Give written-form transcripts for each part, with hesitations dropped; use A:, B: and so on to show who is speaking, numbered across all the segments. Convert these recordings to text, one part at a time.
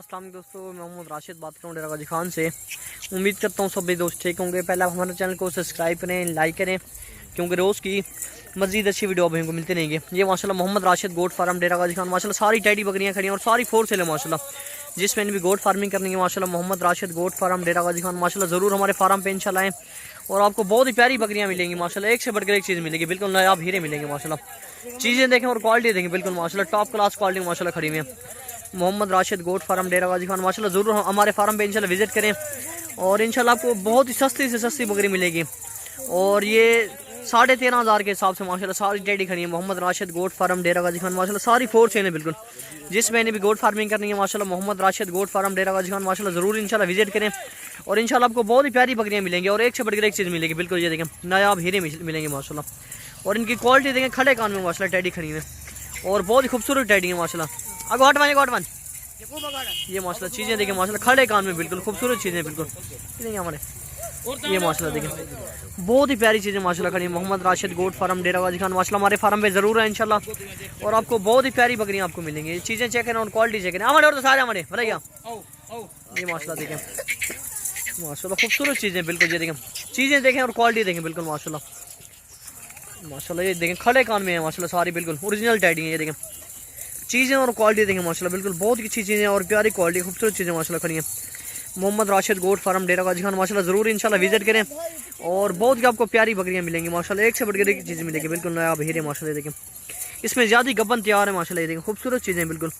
A: अस्सलाम वालेकुम दोस्तों, मैं मोहम्मद राशिद बात कर रहा हूँ डेरा गाजी खान से। उम्मीद करता हूँ सभी दोस्त ठीक होंगे। पहले आप हमारे चैनल को सब्सक्राइब करें, लाइक करें, क्योंकि रोज़ की मज़ीद अच्छी वीडियो आप हमको मिलती रहेंगी। ये माशाल्लाह मोहम्मद राशिद गोट फार्म डेरा गाजी खान, माशाल्लाह सारी टैडी बकरियाँ खड़ी हैं और सारी फोर सेल है माशाल्लाह। जिसमें भी गोट फार्मिंग करनी है माशाल्लाह मोहम्मद राशिद गोट फार्म डेरा गाजी खान माशाल्लाह ज़रूर हमारे फार्म पे इंशाल्लाह आएँ और आपको बहुत ही प्यारी बकरियाँ मिलेंगी माशाल्लाह। एक से बढ़कर एक चीज़ मिलेगी, बिल्कुल नायाब हीरे मिलेंगे माशाल्लाह। चीज़ें देखें और क्वालिटी देखें, बिल्कुल माशाल्लाह टॉप क्लास क्वालिटी माशाल्लाह खड़ी हुई है। मोहम्मद राशिद गोट फार्म डेरा गाजी खान माशाल्लाह ज़रूर हमारे फार्म पे इंशाल्लाह विजिट करें और इंशाल्लाह आपको बहुत ही सस्ती से सस्ती बकरी मिलेगी। और ये 13,500 के हिसाब से माशाल्लाह सारी टेडी खड़ी है। मोहम्मद राशिद गोट फार्म डेरा गाजी खान माशाल्लाह सारी फोर चेन है बिल्कुल। जिसमें भी गोट फार्मिंग करनी है माशाल्लाह मोहम्मद राशिद गोट फार्म डेरा गाजी खान माशाल्लाह ज़रूर इंशाल्लाह विजिट करें और इंशाल्लाह आपको बहुत ही प्यारी बकरियाँ मिलेंगी और एक से बढ़कर एक चीज़ मिलेगी। बिल्कुल ये देखें नायाब हीरे मिलेंगे माशाल्लाह। और इनकी क्वालिटी देखें, खड़े कान में माशाल्लाह टेडी खड़ी है और बहुत ही खूबसूरत टेडी है माशाल्लाह। अब गोटवन ये माशाल्लाह चीज़ें देखें माशाल्लाह खड़े कान में बिल्कुल खूबसूरत चीज़ें बिल्कुल हमारे ये माशाल्लाह देखें बहुत ही प्यारी चीज़ें माशाल्लाह खड़ी है। मोहम्मद राशिद गोट फार्म डेरा गाजी खान माशाल्लाह हमारे फार्म पे ज़रूर है इंशाल्लाह और आपको बहुत ही प्यारी बकरियाँ आपको मिलेंगी। ये चीज़ें चेक करें और क्वालिटी चेक करें हमारे और तो सारे हमारे भैया ये माशाल्लाह देखें माशाल्लाह खूबसूरत चीज़ें बिल्कुल। ये देखें चीज़ें देखें और क्वालिटी देखें बिल्कुल माशाल्लाह। ये देखें खड़े कान में है माशाल्लाह सारी बिल्कुल ओरिजिनल टैडी है। ये देखें चीज़ें और क्वालिटी देखें माशाल्लाह बिल्कुल बहुत अच्छी चीज़ें और प्यारी क्वालिटी खूबसूरत चीज़ें माशाल्लाह खड़ी हैं। मोहम्मद राशिद गोट फार्म डेरा गाजी खान माशाल्लाह ज़रूर इंशाल्लाह विजिट करें और बहुत ही आपको प्यारी बकरियाँ मिलेंगी माशाल्लाह। एक से बढ़कर एक चीज़ मिलेगी बिल्कुल नायाब हीरे माशाल्लाह। देखें इसमें ज़्यादा गबन तैयार है माशाल्लाह। ये देखें खूबसूरत चीज़ें बिल्कुल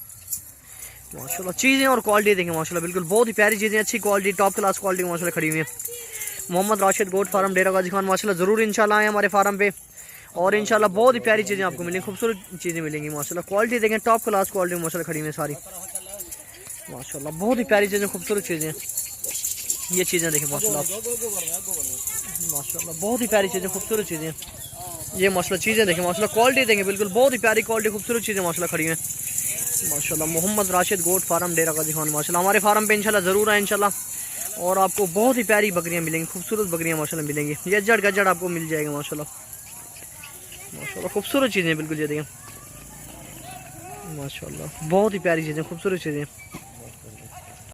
A: माशाल्लाह। चीज़ें और क्वालिटी देखें माशाल्लाह बिल्कुल बहुत ही प्यारी चीज़ें, अच्छी क्वालिटी टॉप क्लास क्वालिटी माशाल्लाह खड़ी हुई है। मोहम्मद राशिद गोट फार्म डेरा गाजी खान माशाल्लाह ज़रूर इंशाल्लाह आए हमारे फार्म पे और इंशाल्लाह बहुत ही प्यारी चीज़ें आपको मिलेंगी, खूबसूरत चीज़ें मिलेंगी माशाल्लाह। क्वालिटी देखें टॉप क्लास क्वालिटी माशाल्लाह खड़ी हुई सारी माशाल्लाह। बहुत ही प्यारी चीज़ें, खूबसूरत चीज़ें, ये चीज़ें देखें माशाल्लाह माशाल्लाह बहुत ही प्यारी चीज़ें, खूबसूरत चीज़ें, ये माशाल्लाह चीज़ें देखें माशाल्लाह। क्वालिटी देखें बिल्कुल बहुत ही प्यारी क्वालिटी खूबसूरत चीज़ें माशाल्लाह खड़ी हैं माशाल्लाह। मोहम्मद राशिद गोट फार्म डेरा गाजी खान माशाल्लाह हमारे फार्म पे इंशाल्लाह ज़रूर आए इंशाल्लाह और आपको बहुत ही प्यारी बकरियाँ मिलेंगी, खूबसूरत बकरियाँ माशाल्लाह मिलेंगी। ये जड़ गजड़ आपको मिल जाएगा माशाल्लाह माशाल्लाह। खूबसूरत चीज़ें बिल्कुल ये देखें माशाल्लाह बहुत ही प्यारी चीज़ें, खूबसूरत चीज़ें।